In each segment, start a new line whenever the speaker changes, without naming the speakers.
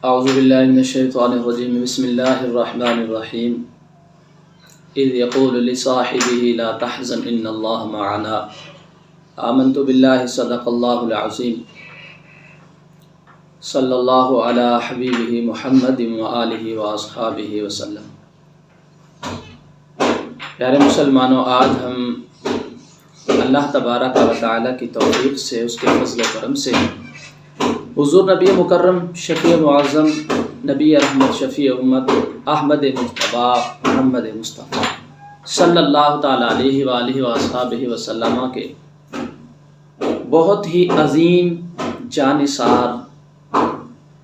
اعوذ باللہ من الشیطان الرجیم بسم اللہ الرحمن الرحیم اذ یقول لصاحبہ لا تحزن ان اللہ معنا آمنت باللہ صدق اللہ العظیم صلی اللہ علی حبیبہ محمد وآلہ واصحابہ وسلم۔ پیارے مسلمانوں، آج ہم اللہ تبارک و تعالیٰ کی توفیق سے، اس کے فضل و کرم سے حضور نبی مکرم شفیع معظم نبی رحمت شفیع امت احمد مجتبیٰ محمد مصطفیٰ صلی اللہ تعالیٰ علیہ وآلہ وصحبہ وسلم کے بہت ہی عظیم جانثار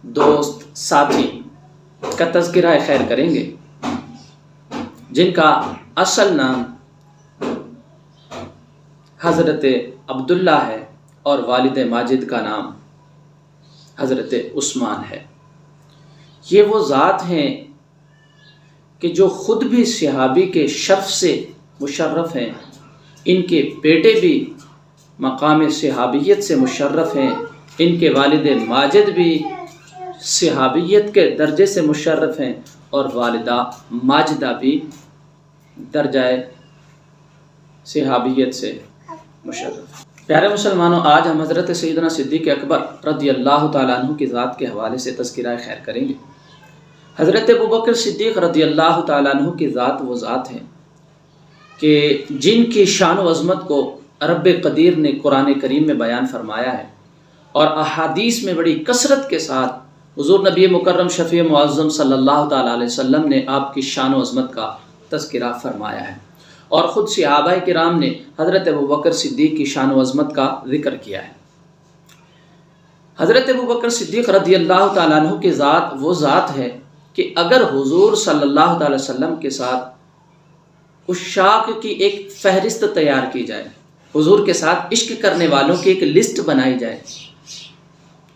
دوست ساتھی کا تذکرہ خیر کریں گے، جن کا اصل نام حضرت عبداللہ ہے اور والد ماجد کا نام حضرت عثمان ہے۔ یہ وہ ذات ہیں کہ جو خود بھی صحابی کے شرف سے مشرف ہیں، ان کے بیٹے بھی مقام صحابیت سے مشرف ہیں، ان کے والد ماجد بھی صحابیت کے درجے سے مشرف ہیں اور والدہ ماجدہ بھی درجہ صحابیت سے مشرف۔ پیارے مسلمانوں، آج ہم حضرت سیدنا صدیق اکبر رضی اللہ تعالیٰ عنہ کی ذات کے حوالے سے تذکرہ خیر کریں گے۔ حضرت ابوبکر صدیق رضی اللہ تعالیٰ عنہ کی ذات وہ ذات ہے کہ جن کی شان و عظمت کو رب قدیر نے قرآن کریم میں بیان فرمایا ہے اور احادیث میں بڑی کثرت کے ساتھ حضور نبی مکرم شفیع معظم صلی اللہ تعالیٰ علیہ وسلم نے آپ کی شان و عظمت کا تذکرہ فرمایا ہے، اور خود صحابہ کرام نے حضرت ابوبکر صدیق کی شان و عظمت کا ذکر کیا ہے۔ حضرت ابوبکر صدیق رضی اللہ تعالیٰ عنہ کی ذات وہ ذات ہے کہ اگر حضور صلی اللہ تعالی وسلم کے ساتھ عشاق کی ایک فہرست تیار کی جائے، حضور کے ساتھ عشق کرنے والوں کی ایک لسٹ بنائی جائے،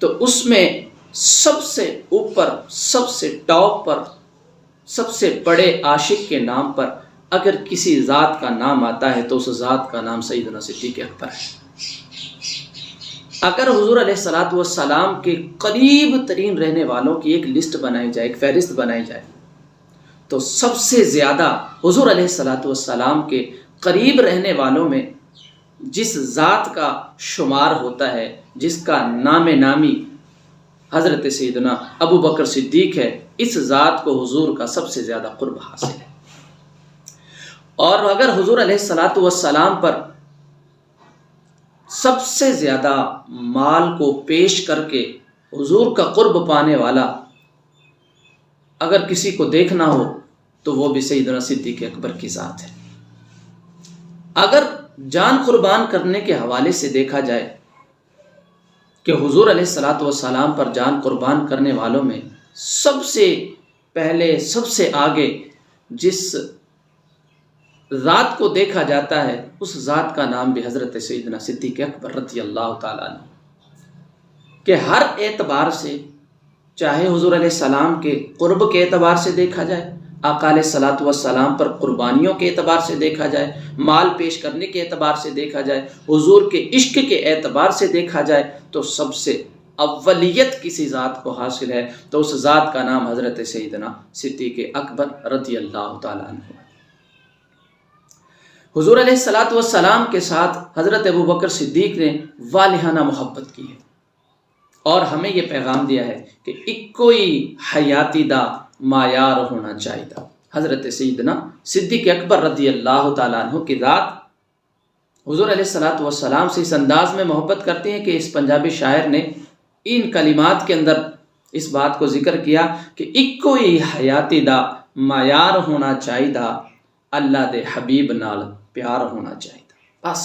تو اس میں سب سے اوپر، سب سے ٹاپ پر، سب سے بڑے عاشق کے نام پر اگر کسی ذات کا نام آتا ہے تو اس ذات کا نام سیدنا صدیق اکبر ہے۔ اگر حضور علیہ الصلوۃ والسلام کے قریب ترین رہنے والوں کی ایک لسٹ بنائی جائے، ایک فہرست بنائی جائے، تو سب سے زیادہ حضور علیہ الصلوۃ والسلام کے قریب رہنے والوں میں جس ذات کا شمار ہوتا ہے، جس کا نام نامی حضرت سیدنا ابوبکر صدیق ہے، اس ذات کو حضور کا سب سے زیادہ قرب حاصل ہے۔ اور اگر حضور علیہ الصلوۃ والسلام پر سب سے زیادہ مال کو پیش کر کے حضور کا قرب پانے والا اگر کسی کو دیکھنا ہو تو وہ بھی سیدنا صدیق اکبر کی ذات ہے۔ اگر جان قربان کرنے کے حوالے سے دیکھا جائے کہ حضور علیہ الصلوۃ والسلام پر جان قربان کرنے والوں میں سب سے پہلے، سب سے آگے جس ذات کو دیکھا جاتا ہے، اس ذات کا نام بھی حضرت سیدنا صدیق اکبر رضی اللہ تعالیٰ عنہ، کہ ہر اعتبار سے، چاہے حضور علیہ السلام کے قرب کے اعتبار سے دیکھا جائے، آقا علیہ الصلوۃ والسلام پر قربانیوں کے اعتبار سے دیکھا جائے، مال پیش کرنے کے اعتبار سے دیکھا جائے، حضور کے عشق کے اعتبار سے دیکھا جائے، تو سب سے اولیت کسی ذات کو حاصل ہے تو اس ذات کا نام حضرت سیدنا صدیق اکبر رضی اللہ تعالیٰ عنہ ہے۔ حضور علیہ الصلوۃ والسلام کے ساتھ حضرت ابوبکر صدیق نے والہانہ محبت کی ہے اور ہمیں یہ پیغام دیا ہے کہ اکوئی حیاتی دا معیار ہونا چاہیے۔ حضرت سیدنا صدیق اکبر رضی اللہ تعالیٰ عنہ کی ذات حضور علیہ الصلوۃ والسلام سے اس انداز میں محبت کرتے ہیں کہ اس پنجابی شاعر نے ان کلمات کے اندر اس بات کو ذکر کیا کہ اکوئی حیاتی دا معیار ہونا چاہیے، اللہ دے حبیب نال پیار ہونا چاہیے۔ بس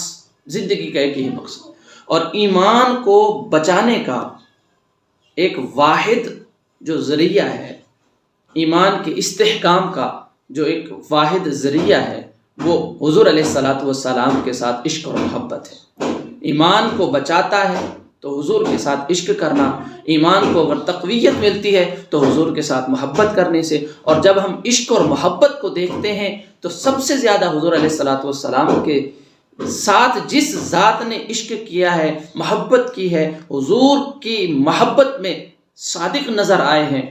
زندگی کا ایک ہی مقصد، اور ایمان کو بچانے کا ایک واحد جو ذریعہ ہے، ایمان کے استحکام کا جو ایک واحد ذریعہ ہے، وہ حضور علیہ الصلوۃ والسلام کے ساتھ عشق اور محبت ہے۔ ایمان کو بچاتا ہے تو حضور کے ساتھ عشق کرنا، ایمان کو اگر تقویت ملتی ہے تو حضور کے ساتھ محبت کرنے سے، اور جب ہم عشق اور محبت کو دیکھتے ہیں تو سب سے زیادہ حضور علیہ الصلوۃ والسلام کے ساتھ جس ذات نے عشق کیا ہے، محبت کی ہے، حضور کی محبت میں صادق نظر آئے ہیں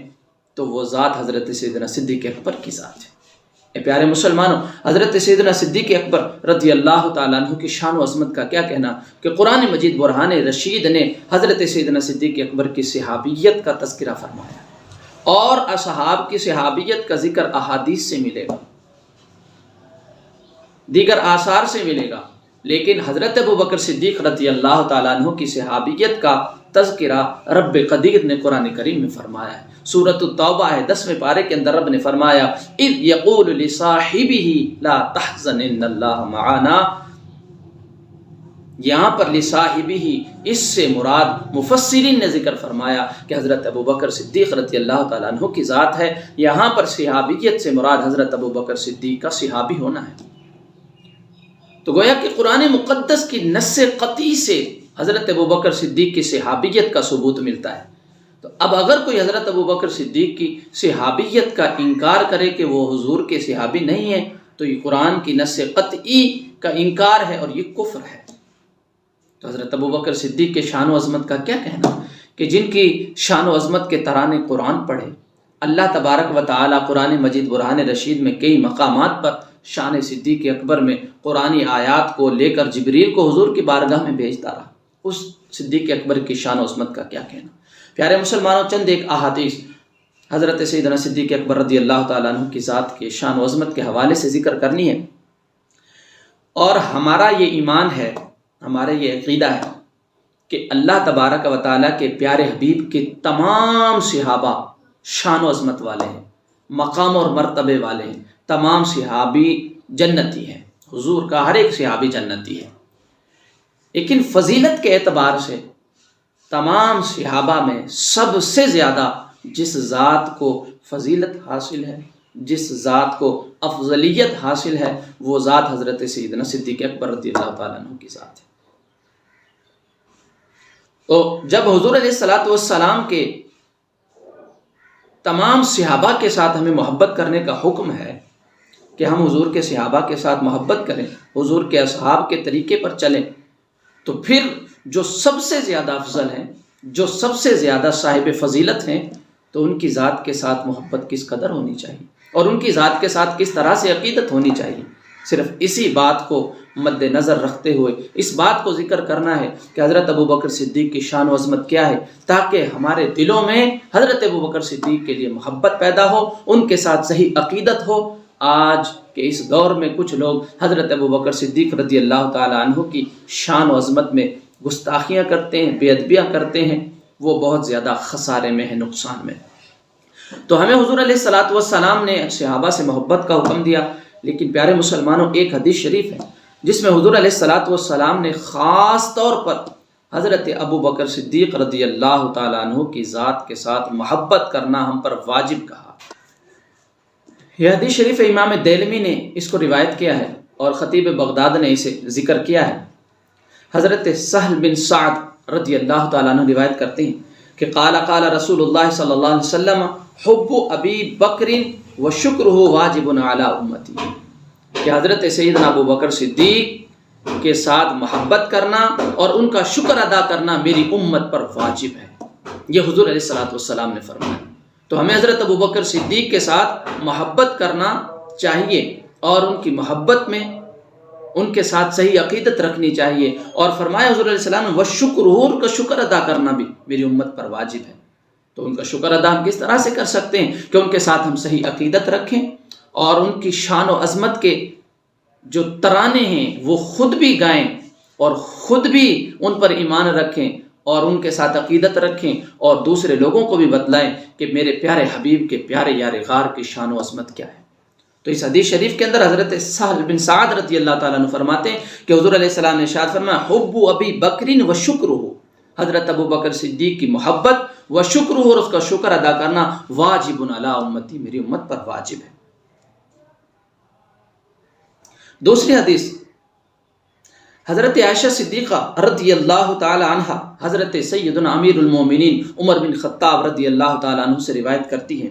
تو وہ ذات حضرت سیدنا صدیق اکبر کی ذات ہے۔ اے پیارے مسلمانوں، حضرت سیدنا صدیق اکبر رضی اللہ تعالیٰ عنہ کی شان و عظمت کا کیا کہنا کہ قرآن مجید برہان رشید نے حضرت سیدنا صدیق اکبر کی صحابیت کا تذکرہ فرمایا، اور اصحاب کی صحابیت کا ذکر احادیث سے ملے گا، دیگر آثار سے ملے گا، لیکن حضرت ابوبکر صدیق رضی اللہ تعالیٰ عنہ کی صحابیت کا تذکرہ رب قدیر نے قرآن کریم میں فرمایا ہے۔ سورۃ التوبہ ہے 10ویں پارے کے اندر رب نے فرمایا اذ یقول لصاحبہ لا تحزن ان اللہ معنا۔ یہاں پر لصاحبہ اس سے مراد مفسرین نے ذکر فرمایا کہ حضرت ابوبکر صدیق رضی اللہ تعالیٰ عنہ کی ذات ہے، یہاں پر صحابیت سے مراد حضرت ابوبکر صدیق کا صحابی ہونا ہے۔ تو گویا کہ قرآن مقدس کی نص قطعی سے حضرت ابوبکر صدیق کی صحابیت کا ثبوت ملتا ہے۔ تو اب اگر کوئی حضرت ابوبکر صدیق کی صحابیت کا انکار کرے کہ وہ حضور کے صحابی نہیں ہیں تو یہ قرآن کی نص قطعی کا انکار ہے اور یہ کفر ہے۔ تو حضرت ابوبکر صدیق کے شان و عظمت کا کیا کہنا کہ جن کی شان و عظمت کے ترانے قرآن پڑھے، اللہ تبارک و تعالی قرآن مجید برہان رشید میں کئی مقامات پر شان صدیق اکبر میں قرآنی آیات کو لے کر جبریل کو حضور کی بارگاہ میں بھیجتا رہا، اس صدیق اکبر کی شان و عظمت کا کیا کہنا۔ پیارے مسلمانوں، چند ایک احادیث حضرت سیدنا صدیق اکبر رضی اللہ تعالیٰ عنہ کی ذات کے شان و عظمت کے حوالے سے ذکر کرنی ہے، اور ہمارا یہ ایمان ہے، ہمارا یہ عقیدہ ہے کہ اللہ تبارک و تعالیٰ کے پیارے حبیب کے تمام صحابہ شان و عظمت والے ہیں، مقام اور مرتبے والے ہیں، تمام صحابی جنتی ہیں، حضور کا ہر ایک صحابی جنتی ہے، لیکن فضیلت کے اعتبار سے تمام صحابہ میں سب سے زیادہ جس ذات کو فضیلت حاصل ہے، جس ذات کو افضلیت حاصل ہے، وہ ذات حضرت سیدنا صدیق اکبر رضی اللہ تعالیٰ عنہ کی ذات ہے۔ تو جب حضور علیہ الصلوۃ والسلام کے تمام صحابہ کے ساتھ ہمیں محبت کرنے کا حکم ہے کہ ہم حضور کے صحابہ کے ساتھ محبت کریں، حضور کے اصحاب کے طریقے پر چلیں، تو پھر جو سب سے زیادہ افضل ہیں، جو سب سے زیادہ صاحب فضیلت ہیں، تو ان کی ذات کے ساتھ محبت کس قدر ہونی چاہیے اور ان کی ذات کے ساتھ کس طرح سے عقیدت ہونی چاہیے۔ صرف اسی بات کو مد نظر رکھتے ہوئے اس بات کو ذکر کرنا ہے کہ حضرت ابوبکر صدیق کی شان و عظمت کیا ہے، تاکہ ہمارے دلوں میں حضرت ابوبکر صدیق کے لیے محبت پیدا ہو، ان کے ساتھ صحیح عقیدت ہو۔ آج کے اس دور میں کچھ لوگ حضرت ابوبکر صدیق رضی اللہ تعالیٰ عنہ کی شان و عظمت میں گستاخیاں کرتے ہیں، بے ادبیاں کرتے ہیں، وہ بہت زیادہ خسارے میں ہے، نقصان میں۔ تو ہمیں حضور علیہ الصلوۃ والسلام نے صحابہ سے محبت کا حکم دیا، لیکن پیارے مسلمانوں ایک حدیث شریف ہے جس میں حضور علیہ الصلوۃ والسلام نے خاص طور پر حضرت ابوبکر صدیق رضی اللہ تعالیٰ عنہ کی ذات کے ساتھ محبت کرنا ہم پر واجب کہا۔ یہ حدیث شریف امام دیلمی نے اس کو روایت کیا ہے اور خطیب بغداد نے اسے ذکر کیا ہے۔ حضرت سہل بن سعد رضی اللہ تعالیٰ عنہ روایت کرتے ہیں کہ قال رسول اللہ صلی اللہ علیہ وسلم حب ابی بکر و شکرہ واجب علی امتی، کہ حضرت سیدنا ابو بکر صدیق کے ساتھ محبت کرنا اور ان کا شکر ادا کرنا میری امت پر واجب ہے، یہ حضور علیہ الصلوۃ والسلام نے فرمایا۔ تو ہمیں حضرت ابو بکر صدیق کے ساتھ محبت کرنا چاہیے اور ان کی محبت میں ان کے ساتھ صحیح عقیدت رکھنی چاہیے، اور فرمایا حضور علیہ السلام نے وَالشُّكْرُ، کا شکر ادا کرنا بھی میری امت پر واجب ہے۔ تو ان کا شکر ادا ہم کس طرح سے کر سکتے ہیں کہ ان کے ساتھ ہم صحیح عقیدت رکھیں اور ان کی شان و عظمت کے جو ترانے ہیں وہ خود بھی گائیں اور خود بھی ان پر ایمان رکھیں اور ان کے ساتھ عقیدت رکھیں اور دوسرے لوگوں کو بھی بتلائیں کہ میرے پیارے حبیب کے پیارے یار غار کی شان و عظمت کیا ہے۔ تو اس حدیث شریف کے اندر حضرت سہل بن سعد رضی اللہ تعالیٰ عنہ فرماتے ہیں کہ حضور علیہ السلام نے ارشاد فرمایا حب ابی بکر و شکرہ، حضرت ابو بکر صدیق کی محبت و شکرہ، اور اس کا شکر ادا کرنا واجب علی امتی، میری امت پر واجب ہے۔ دوسری حدیث حضرت عائشہ صدیقہ رضی اللہ تعالی عنہ حضرت سیدنا امیر المومنین عمر بن خطاب رضی اللہ تعالی عنہ سے روایت کرتی ہیں۔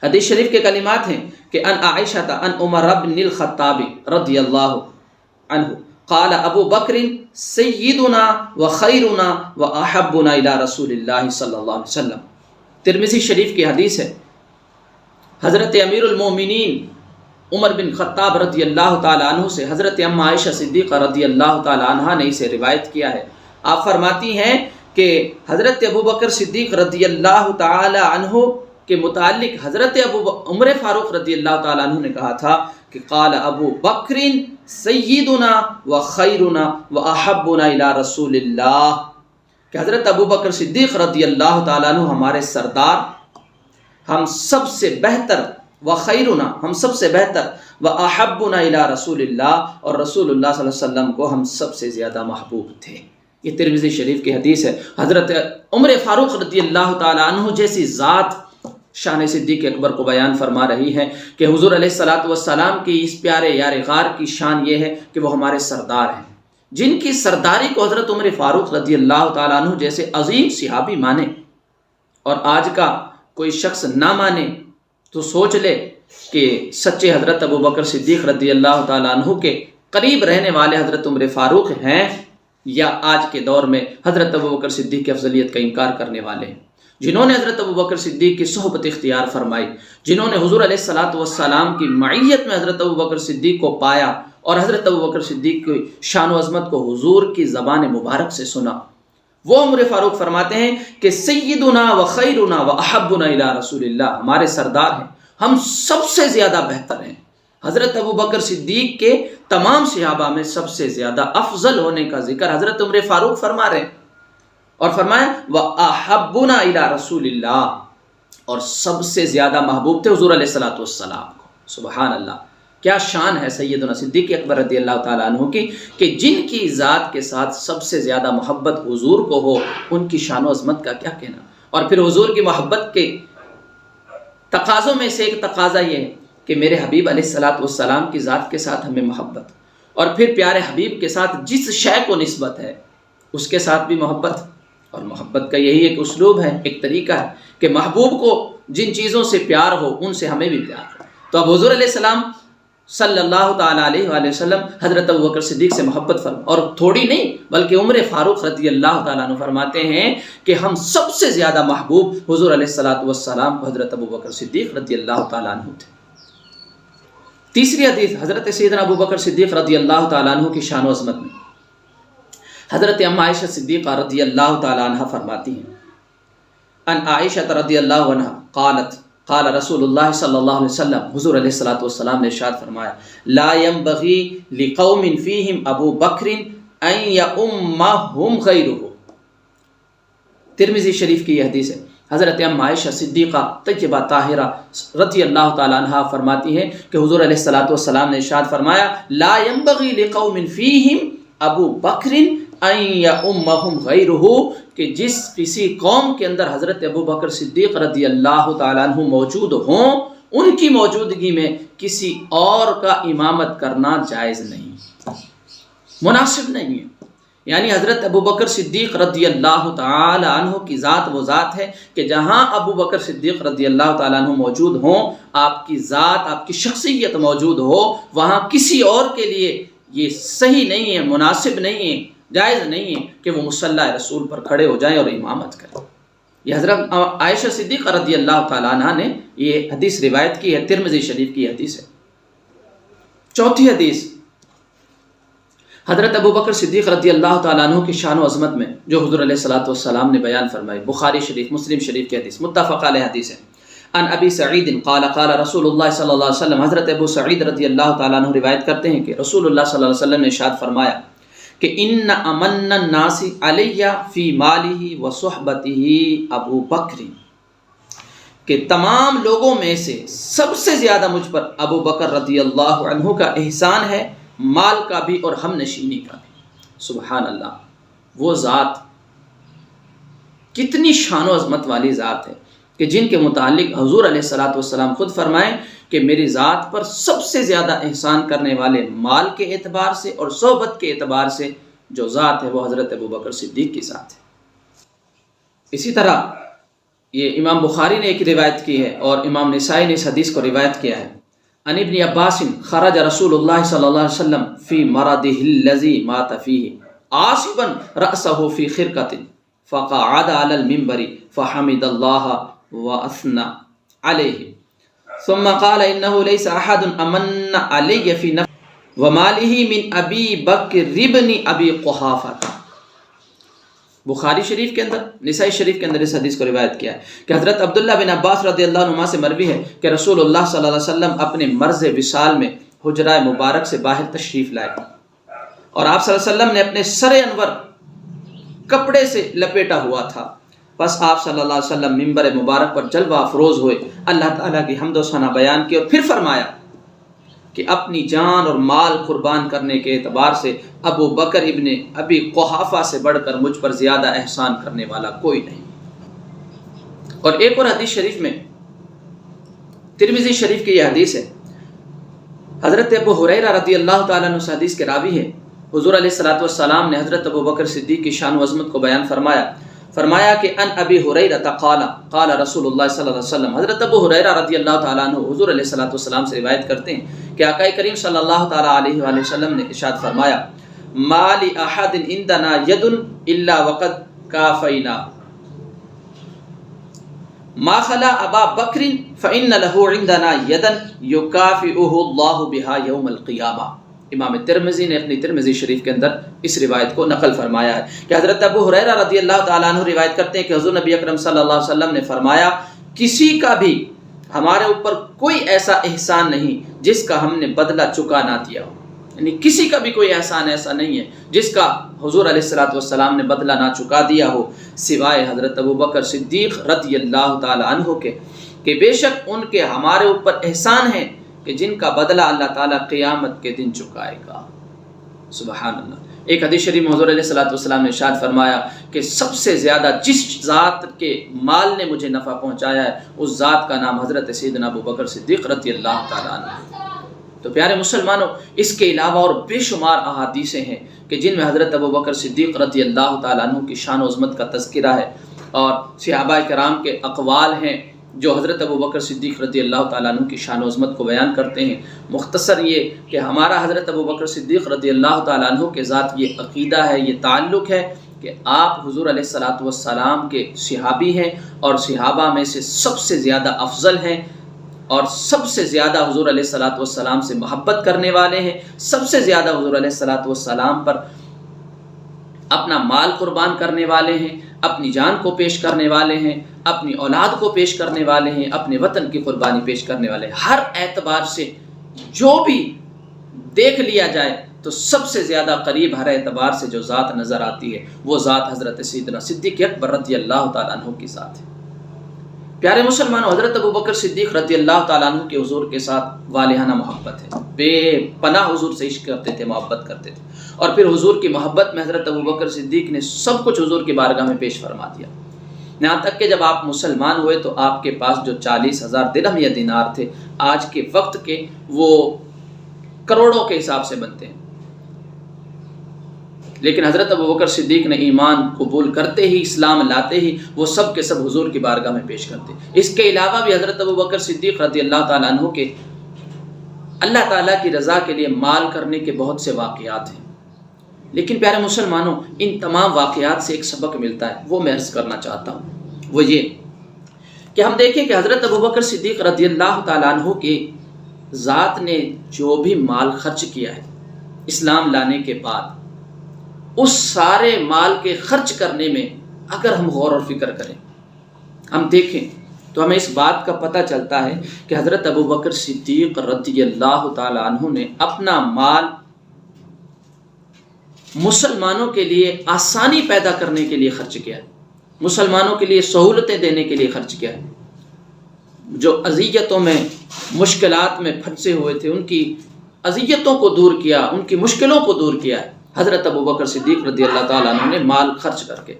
حدیث شریف کے کلمات ہیں کہ ان عائشہ ان عمر بن الخطاب رضی اللہ عنہ قال ابو بکر سیدنا و خیرنا و احبنا الی رسول اللہ صلی اللہ علیہ وسلم۔ ترمذی شریف کی حدیث ہے، حضرت امیر المومنین عمر بن خطاب رضی اللہ تعالی عنہ سے حضرت ام عائشہ صدیقہ رضی اللہ تعالی عنہا نے اسے روایت کیا ہے۔ آپ فرماتی ہیں کہ حضرت ابوبکر صدیق رضی اللہ تعالی عنہ کے متعلق حضرت عمر فاروق رضی اللہ تعالی عنہ نے کہا تھا کہ قال ابو بکر سیدنا و خیرنا و احبنا الی رسول اللہ، کہ حضرت ابوبکر صدیق رضی اللہ تعالی عنہ ہمارے سردار، ہم سب سے بہتر، و خیرنا ہم سب سے بہتر، و احبنا الی رسول اللہ اور رسول اللہ صلی اللہ علیہ وسلم کو ہم سب سے زیادہ محبوب تھے۔ یہ ترمذی شریف کی حدیث ہے۔ حضرت عمر فاروق رضی اللہ تعالی عنہ جیسی ذات شان صدیق اکبر کو بیان فرما رہی ہے کہ حضور علیہ الصلوۃ والسلام کی اس پیارے یار غار کی شان یہ ہے کہ وہ ہمارے سردار ہیں، جن کی سرداری کو حضرت عمر فاروق رضی اللہ تعالیٰ عنہ جیسے عظیم صحابی مانے، اور آج کا کوئی شخص نہ مانے تو سوچ لے کہ سچے حضرت ابوبکر صدیق رضی اللہ تعالیٰ عنہ کے قریب رہنے والے حضرت عمر فاروق ہیں، یا آج کے دور میں حضرت ابوبکر صدیق کی افضلیت کا انکار کرنے والے ہیں، جنہوں نے حضرت ابوبکر صدیق کی صحبت اختیار فرمائی، جنہوں نے حضور علیہ الصلوۃ والسلام کی معیت میں حضرت ابوبکر صدیق کو پایا اور حضرت ابوبکر صدیق کی شان و عظمت کو حضور کی زبان مبارک سے سنا۔ وہ عمر فاروق فرماتے ہیں کہ سیدنا و خیرنا و احبنا الی رسول اللہ، ہمارے سردار ہیں، ہم سب سے زیادہ بہتر ہیں۔ حضرت ابوبکر صدیق کے تمام صحابہ میں سب سے زیادہ افضل ہونے کا ذکر حضرت عمر فاروق فرما رہے ہیں، اور فرمایا وَأَحَبُّنَا إِلَىٰ رَسُولِ اللَّهِ، اور سب سے زیادہ محبوب تھے حضور علیہ الصلوۃ والسلام کو۔ سبحان اللہ، کیا شان ہے سیدنا صدیق اکبر رضی اللہ تعالیٰ عنہ کی، کہ جن کی ذات کے ساتھ سب سے زیادہ محبت حضور کو ہو، ان کی شان و عظمت کا کیا کہنا۔ اور پھر حضور کی محبت کے تقاضوں میں سے ایک تقاضا یہ ہے کہ میرے حبیب علیہ الصلوۃ والسلام کی ذات کے ساتھ ہمیں محبت، اور پھر پیارے حبیب کے ساتھ جس شے کو نسبت ہے اس کے ساتھ بھی محبت۔ اور محبت کا یہی ایک اسلوب ہے، ایک طریقہ ہے کہ محبوب کو جن چیزوں سے پیار ہو ان سے ہمیں بھی پیار ہو۔ تو اب حضور علیہ السلام صلی اللہ تعالیٰ علیہ وآلہ وسلم حضرت ابوبکر صدیق سے محبت فرما، اور تھوڑی نہیں بلکہ عمر فاروق رضی اللہ تعالیٰ عنہ فرماتے ہیں کہ ہم سب سے زیادہ محبوب حضور علیہ الصلوۃ والسلام کو حضرت ابوبکر صدیق رضی اللہ تعالیٰ عنہ تھے۔ تیسری حدیث حضرت سیدنا ابوبکر صدیق رضی اللہ تعالیٰ عنہ کی شان و عظمت میں حضرت ام عائشہ صدیقہ رضی اللہ تعالیٰ عنہ فرماتی ہیں، ان عائشہ رضی اللہ عنہ قالت قال رسول اللہ صلی اللہ علیہ وسلم، حضور علیہ الصلوۃ والسلام نے ارشاد فرمایا، لا ينبغي لقوم فيهم ابو بکر ان يؤمهم غیرہ۔ ترمذی شریف کی یہ حدیث ہے۔ حضرت ام عائشہ صدیقہ طیبہ طاہرہ رضی اللہ تعالیٰ عنہ فرماتی ہیں کہ حضور علیہ الصلوۃ والسلام نے ارشاد فرمایا، لا ينبغي لقوم فيهم ابو بکر ان یؤمهم غیرہ، کہ جس کسی قوم کے اندر حضرت ابوبکر صدیق رضی اللہ تعالیٰ عنہ موجود ہوں، ان کی موجودگی میں کسی اور کا امامت کرنا جائز نہیں، مناسب نہیں ہے۔ یعنی حضرت ابوبکر صدیق رضی اللہ تعالیٰ عنہ کی ذات وہ ذات ہے کہ جہاں ابوبکر صدیق رضی اللہ تعالیٰ عنہ موجود ہوں، آپ کی ذات، آپ کی شخصیت موجود ہو، وہاں کسی اور کے لیے یہ صحیح نہیں ہے، مناسب نہیں ہے، جائز نہیں ہے کہ وہ مصلی رسول پر کھڑے ہو جائیں اور امامت کریں۔ یہ حضرت عائشہ صدیقہ رضی اللہ تعالیٰ عنہ نے یہ حدیث روایت کی ہے، ترمذی شریف کی حدیث ہے۔ چوتھی حدیث حضرت ابوبکر صدیق رضی اللہ تعالیٰ عنہ کی شان و عظمت میں جو حضور علیہ الصلوۃ والسلام نے بیان فرمائی، بخاری شریف، مسلم شریف کی حدیث، متفق علیہ حدیث ہے۔ ان ابی سعید قال قال رسول اللہ صلی اللہ علیہ وسلم، حضرت ابو سعید رضی اللہ تعالیٰ عنہ روایت کرتے ہیں کہ رسول اللہ صلی اللہ علیہ وسلم نے ارشاد فرمایا کہ ان امن الناس علی فی مالہ و صحبتہ ابو بکر، کہ تمام لوگوں میں سے سب سے زیادہ مجھ پر ابو بکر رضی اللہ عنہ کا احسان ہے، مال کا بھی اور ہم نشینی کا بھی۔ سبحان اللہ، وہ ذات کتنی شان و عظمت والی ذات ہے کہ جن کے متعلق حضور علیہ الصلوۃ والسلام خود فرمائیں کہ میری ذات پر سب سے زیادہ احسان کرنے والے مال کے اعتبار سے اور صحبت کے اعتبار سے جو ذات ہے وہ حضرت ابوبکر صدیق کی ذات ہے۔ اسی طرح یہ امام بخاری نے ایک روایت کی ہے اور امام نسائی نے اس حدیث کو روایت کیا ہے۔ عن ابن عباس خرج رسول اللہ صلی اللہ علیہ وسلم فی مرضہ الذی مات فیہ عاصبا رأسه في خرقة فقعد على المنبر فحمد الله وأثنى عليه ثم قال إنه ليس أحد أمن علي في نفسي وماله من أبي بكر ابن أبي قحافة۔ بخاری شریف کے اندر، نسائی شریف کے اندر اس حدیث کو روایت کیا ہے کہ حضرت عبداللہ بن عباس رضی اللہ عنہما سے مروی ہے کہ رسول اللہ صلی اللہ علیہ وسلم اپنے مرض وصال میں حجرہ مبارک سے باہر تشریف لائے اور آپ صلی اللہ علیہ وسلم نے اپنے سر انور کپڑے سے لپیٹا ہوا تھا۔ بس آپ صلی اللہ علیہ وسلم منبر مبارک پر جلوہ افروز ہوئے، اللہ تعالیٰ کی حمد و ثنا بیان کی اور پھر فرمایا کہ اپنی جان اور مال قربان کرنے کے اعتبار سے ابو بکر ابن ابی قحافہ سے بڑھ کر مجھ پر زیادہ احسان کرنے والا کوئی نہیں۔ اور ایک اور حدیث شریف میں، ترمذی شریف کی یہ حدیث ہے، حضرت ابو ہریرہ رضی اللہ تعالیٰ عنہ اس حدیث کے راوی ہے، حضور علیہ الصلوۃ والسلام نے حضرت ابو بکر صدیق کی شان و عظمت کو بیان فرمایا کہ ان ابی ہریرہ قال قال رسول اللہ صلی اللہ علیہ وسلم، حضرت ابو ہریرہ رضی اللہ تعالیٰ عنہ حضور علیہ الصلوۃ والسلام سے روایت کرتے ہیں کہ آقا کریم صلی اللہ تعالیٰ علیہ وآلہ وسلم نے ارشاد فرمایا ما لأحد عندنا ید الا وقد کافینا ما خلا ابا بکر فإن له عندنا یدا یکافئہ اللہ بها یوم القیامہ۔ امام ترمذی نے اپنی ترمذی شریف کے اندر اس روایت کو نقل فرمایا ہے کہ حضرت ابو ہریرہ رضی اللہ تعالیٰ عنہ روایت کرتے ہیں کہ حضور نبی اکرم صلی اللہ علیہ وسلم نے فرمایا کسی کا بھی ہمارے اوپر کوئی ایسا احسان نہیں جس کا ہم نے بدلہ چکا نہ دیا ہو، یعنی کسی کا بھی کوئی احسان ایسا نہیں ہے جس کا حضور علیہ الصلوۃ والسلام نے بدلہ نہ چکا دیا ہو، سوائے حضرت ابو بکر صدیق رضی اللہ تعالیٰ عنہ کے، کہ بے شک ان کے ہمارے اوپر احسان ہیں کہ جن کا بدلہ اللہ تعالیٰ قیامت کے دن چکائے گا۔ سبحان اللہ۔ ایک حدیث شریف میں حضور علیہ الصلوۃ والسلام نے ارشاد فرمایا کہ سب سے زیادہ جس ذات کے مال نے مجھے نفع پہنچایا ہے اس ذات کا نام حضرت سیدنا ابو بکر صدیق رضی اللہ تعالیٰ عنہ۔ تو پیارے مسلمانوں، اس کے علاوہ اور بے شمار احادیثیں ہیں کہ جن میں حضرت ابو بکر صدیق رضی اللہ تعالیٰ عنہ کی شان و عظمت کا تذکرہ ہے، اور صحابہ کرام کے اقوال ہیں جو حضرت ابو بکر صدیق رضی اللہ تعالیٰ عنہ کی شان و عظمت کو بیان کرتے ہیں۔ مختصر یہ کہ ہمارا حضرت ابو بکر صدیق رضی اللہ تعالیٰ عنہ کے ذات یہ عقیدہ ہے، یہ تعلق ہے کہ آپ حضور علیہ الصلوۃ والسلام کے صحابی ہیں اور صحابہ میں سے سب سے زیادہ افضل ہیں، اور سب سے زیادہ حضور علیہ الصلوۃ والسلام سے محبت کرنے والے ہیں، سب سے زیادہ حضور علیہ الصلوۃ والسلام پر اپنا مال قربان کرنے والے ہیں، اپنی جان کو پیش کرنے والے ہیں، اپنی اولاد کو پیش کرنے والے ہیں، اپنے وطن کی قربانی پیش کرنے والے ہیں۔ ہر اعتبار سے جو بھی دیکھ لیا جائے تو سب سے زیادہ قریب ہر اعتبار سے جو ذات نظر آتی ہے وہ ذات حضرت سیدنا صدیق اکبر رضی اللہ تعالیٰ عنہ کی ذات ہے۔ پیارے مسلمانوں، حضرت ابو بکر صدیق رضی اللہ تعالیٰ عنہ کے حضور کے ساتھ والہانہ محبت ہے، بے پناہ حضور سے عشق کرتے تھے، محبت کرتے تھے، اور پھر حضور کی محبت میں حضرت ابو بکر صدیق نے سب کچھ حضور کی بارگاہ میں پیش فرما دیا، یہاں تک کہ جب آپ مسلمان ہوئے تو آپ کے پاس جو 40,000 درہم یا دینار تھے آج کے وقت کے وہ کروڑوں کے حساب سے بنتے ہیں، لیکن حضرت ابو بکر صدیق نے ایمان قبول کرتے ہی، اسلام لاتے ہی وہ سب کے سب حضور کی بارگاہ میں پیش کرتے۔ اس کے علاوہ بھی حضرت ابو بکر صدیق رضی اللہ تعالیٰ عنہ کے اللہ تعالیٰ کی رضا کے لیے مال کرنے کے بہت سے واقعات ہیں، لیکن پیارے مسلمانوں ان تمام واقعات سے ایک سبق ملتا ہے، وہ میں عرض کرنا چاہتا ہوں، وہ یہ کہ ہم دیکھیں کہ حضرت ابو بکر صدیق رضی اللہ تعالیٰ عنہ کی ذات نے جو بھی مال خرچ کیا ہے اسلام لانے کے بعد، اس سارے مال کے خرچ کرنے میں اگر ہم غور و فکر کریں، ہم دیکھیں تو ہمیں اس بات کا پتہ چلتا ہے کہ حضرت ابو بکر صدیق رضی اللہ تعالیٰ عنہ نے اپنا مال مسلمانوں کے لیے آسانی پیدا کرنے کے لیے خرچ کیا ہے، مسلمانوں کے لیے سہولتیں دینے کے لیے خرچ کیا ہے، جو اذیتوں میں مشکلات میں پھنسے ہوئے تھے ان کی اذیتوں کو دور کیا، ان کی مشکلوں کو دور کیا ہے حضرت ابو بکر صدیق رضی اللہ تعالیٰ عنہ نے مال خرچ کر کے۔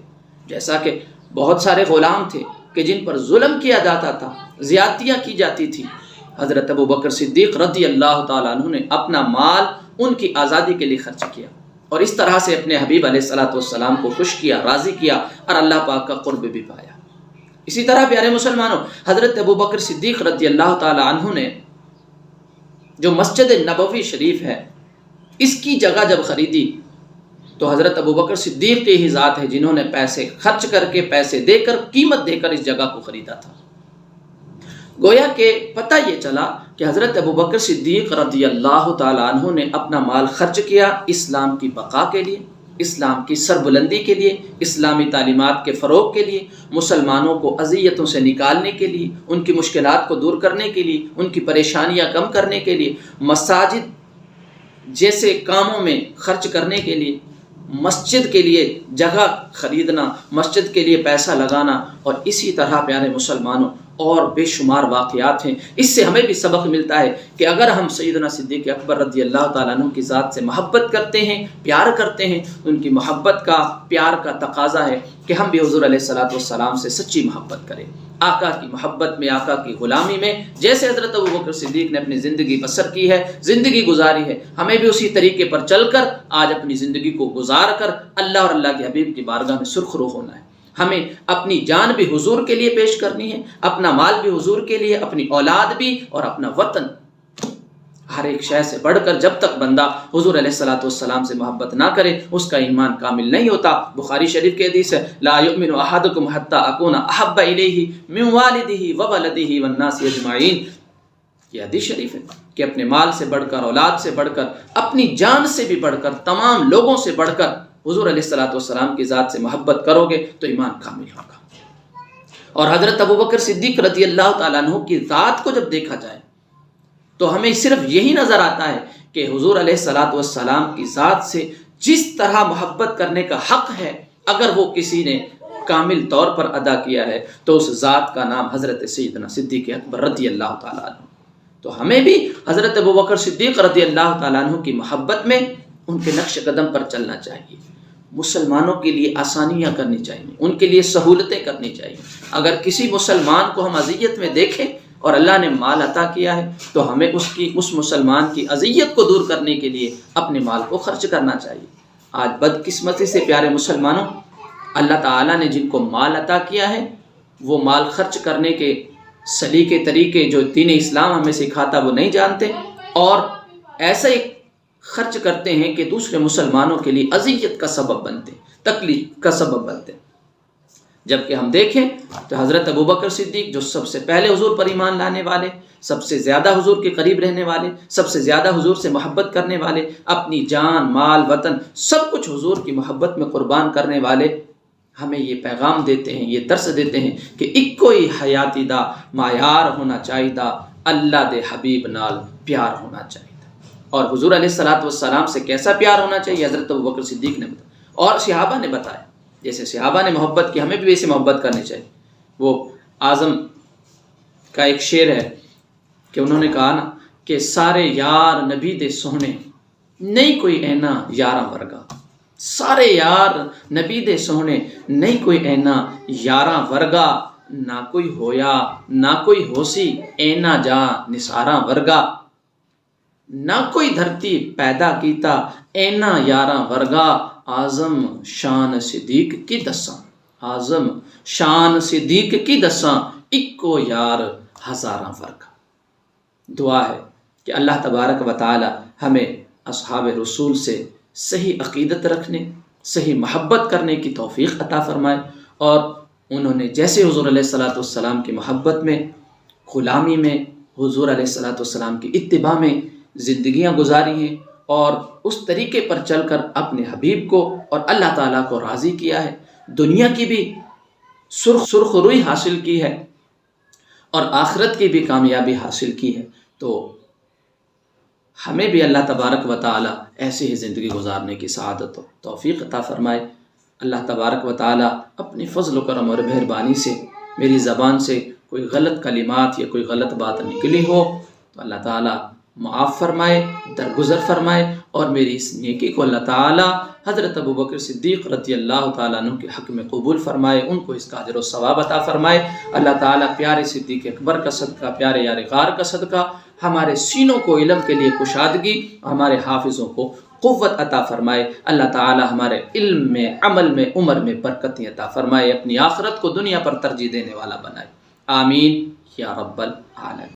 جیسا کہ بہت سارے غلام تھے کہ جن پر ظلم کیا جاتا تھا، زیادتیاں کی جاتی تھی، حضرت ابو بکر صدیق رضی اللہ تعالیٰ عنہ نے اپنا مال ان کی آزادی کے لیے خرچ کیا، اور اس طرح سے اپنے حبیب علیہ الصلوۃ والسلام کو خوش کیا، راضی کیا، اور اللہ پاک کا قرب بھی پایا۔ اسی طرح پیارے مسلمانوں، حضرت ابو بکر صدیق رضی اللہ تعالیٰ عنہ نے جو مسجد نبوی شریف ہے اس کی جگہ جب خریدی تو حضرت ابوبکر صدیق کی ہی ذات ہے جنہوں نے پیسے خرچ کر کے، پیسے دے کر، قیمت دے کر اس جگہ کو خریدا تھا۔ گویا کہ پتہ یہ چلا کہ حضرت ابوبکر صدیق رضی اللہ تعالیٰ عنہ نے اپنا مال خرچ کیا اسلام کی بقا کے لیے، اسلام کی سربلندی کے لیے، اسلامی تعلیمات کے فروغ کے لیے، مسلمانوں کو اذیتوں سے نکالنے کے لیے، ان کی مشکلات کو دور کرنے کے لیے، ان کی پریشانیاں کم کرنے کے لیے، مساجد جیسے کاموں میں خرچ کرنے کے لیے، مسجد کے لیے جگہ خریدنا، مسجد کے لیے پیسہ لگانا، اور اسی طرح پیارے مسلمانوں اور بے شمار واقعات ہیں۔ اس سے ہمیں بھی سبق ملتا ہے کہ اگر ہم سیدنا صدیق اکبر رضی اللہ تعالیٰ عنہ کی ذات سے محبت کرتے ہیں، پیار کرتے ہیں، ان کی محبت کا، پیار کا تقاضا ہے کہ ہم بھی حضور علیہ السلام سے سچی محبت کریں، آقا کی محبت میں، آقا کی غلامی میں، جیسے حضرت ابوبکر صدیق نے اپنی زندگی بسر کی ہے، زندگی گزاری ہے، ہمیں بھی اسی طریقے پر چل کر آج اپنی زندگی کو گزار کر اللہ اور اللہ کے حبیب کی بارگاہ میں سرخ رو ہونا ہے۔ ہمیں اپنی جان بھی حضور کے لیے پیش کرنی ہے، اپنا مال بھی حضور کے لیے، اپنی اولاد بھی، اور اپنا وطن، ہر ایک شے سے بڑھ کر جب تک بندہ حضور علیہ السلام سے محبت نہ کرے اس کا ایمان کامل نہیں ہوتا۔ بخاری شریف کی حدیث ہے، لا یؤمن احدکم حتی اکون احب الیہ من والدہ وولدہ والناس اجمعین، یہ حدیث شریف ہے کہ اپنے مال سے بڑھ کر، اولاد سے بڑھ کر، اپنی جان سے بھی بڑھ کر، تمام لوگوں سے بڑھ کر حضور علیہ السلام کی ذات سے محبت کرو گے تو ایمان کامل ہوگا۔ اور حضرت ابوبکر صدیق رضی اللہ تعالیٰ عنہ کی ذات کو جب دیکھا جائے تو ہمیں صرف یہی نظر آتا ہے کہ حضور علیہ السلام کی ذات سے جس طرح محبت کرنے کا حق ہے، اگر وہ کسی نے کامل طور پر ادا کیا ہے تو اس ذات کا نام حضرت سیدنا صدیق اکبر رضی اللہ تعالیٰ عنہ۔ تو ہمیں بھی حضرت ابوبکر صدیق رضی اللہ تعالیٰ عنہ کی محبت میں ان کے نقش قدم پر چلنا چاہیے، مسلمانوں کے لیے آسانیاں کرنی چاہیے، ان کے لیے سہولتیں کرنی چاہیے۔ اگر کسی مسلمان کو ہم اذیت میں دیکھیں اور اللہ نے مال عطا کیا ہے تو ہمیں اس مسلمان کی اذیت کو دور کرنے کے لیے اپنے مال کو خرچ کرنا چاہیے۔ آج بدقسمتی سے پیارے مسلمانوں، اللہ تعالیٰ نے جن کو مال عطا کیا ہے وہ مال خرچ کرنے کے سلیقے طریقے جو دین اسلام ہمیں سکھاتا وہ نہیں جانتے، اور ایسے ہی خرچ کرتے ہیں کہ دوسرے مسلمانوں کے لیے اذیت کا سبب بنتے، تکلیف کا سبب بنتے۔ جبکہ ہم دیکھیں تو حضرت ابوبکر صدیق جو سب سے پہلے حضور پر ایمان لانے والے، سب سے زیادہ حضور کے قریب رہنے والے، سب سے زیادہ حضور سے محبت کرنے والے، اپنی جان، مال، وطن سب کچھ حضور کی محبت میں قربان کرنے والے، ہمیں یہ پیغام دیتے ہیں، یہ درس دیتے ہیں کہ اکو ہی حیاتی دا معیار ہونا چاہیے دا، اللہ دے حبیب نال پیار ہونا چاہیے۔ اور حضور علیہ السلام سے کیسا پیار ہونا چاہیے حضرت ابوبکر صدیق نے بتایا اور صحابہ نے بتایا۔ جیسے صحابہ نے محبت کی، ہمیں بھی ویسے محبت کرنی چاہیے۔ وہ اعظم کا ایک شعر ہے کہ انہوں نے کہا نا کہ سارے یار نبی دے سونے نہیں کوئی اینا یاراں ورگا، سارے یار نبی دے سونے نہیں کوئی اینا یاراں ورگا، نہ کوئی ہویا نہ کوئی ہوسی اینا جا نثاراں ورگا، نہ کوئی دھرتی پیدا کیتا اینا یاراں ورگا، اعظم شان صدیق کی دساں، اعظم شان صدیق کی دساں، اکو یار ہزاراں ورگا۔ دعا ہے کہ اللہ تبارک و تعالی ہمیں اصحاب رسول سے صحیح عقیدت رکھنے، صحیح محبت کرنے کی توفیق عطا فرمائے، اور انہوں نے جیسے حضور علیہ السلام کی محبت میں، غلامی میں، حضور علیہ السلام کی اتباع میں زندگیاں گزاری ہیں، اور اس طریقے پر چل کر اپنے حبیب کو اور اللہ تعالیٰ کو راضی کیا ہے، دنیا کی بھی سرخ روئی حاصل کی ہے اور آخرت کی بھی کامیابی حاصل کی ہے، تو ہمیں بھی اللہ تبارک و تعالیٰ ایسے ہی زندگی گزارنے کی سعادت و توفیق عطا فرمائے۔ اللہ تبارک و تعالیٰ اپنی فضل و کرم اور مہربانی سے میری زبان سے کوئی غلط کلمات یا کوئی غلط بات نکلی ہو تو اللہ تعالیٰ معاف فرمائے، درگزر فرمائے، اور میری اس نیکی کو اللہ تعالیٰ حضرت ابوبکر صدیق رضی اللہ تعالیٰ عنہ کے حق میں قبول فرمائے، ان کو اس کا اجر و ثواب عطا فرمائے۔ اللہ تعالیٰ پیارے صدیق اکبر کا صدقہ، پیارے یار غار کا صدقہ ہمارے سینوں کو علم کے لیے کشادگی، ہمارے حافظوں کو قوت عطا فرمائے۔ اللہ تعالیٰ ہمارے علم میں، عمل میں، عمر میں برکتیں عطا فرمائے، اپنی آخرت کو دنیا پر ترجیح دینے والا بنائے۔ آمین یا رب العالمین۔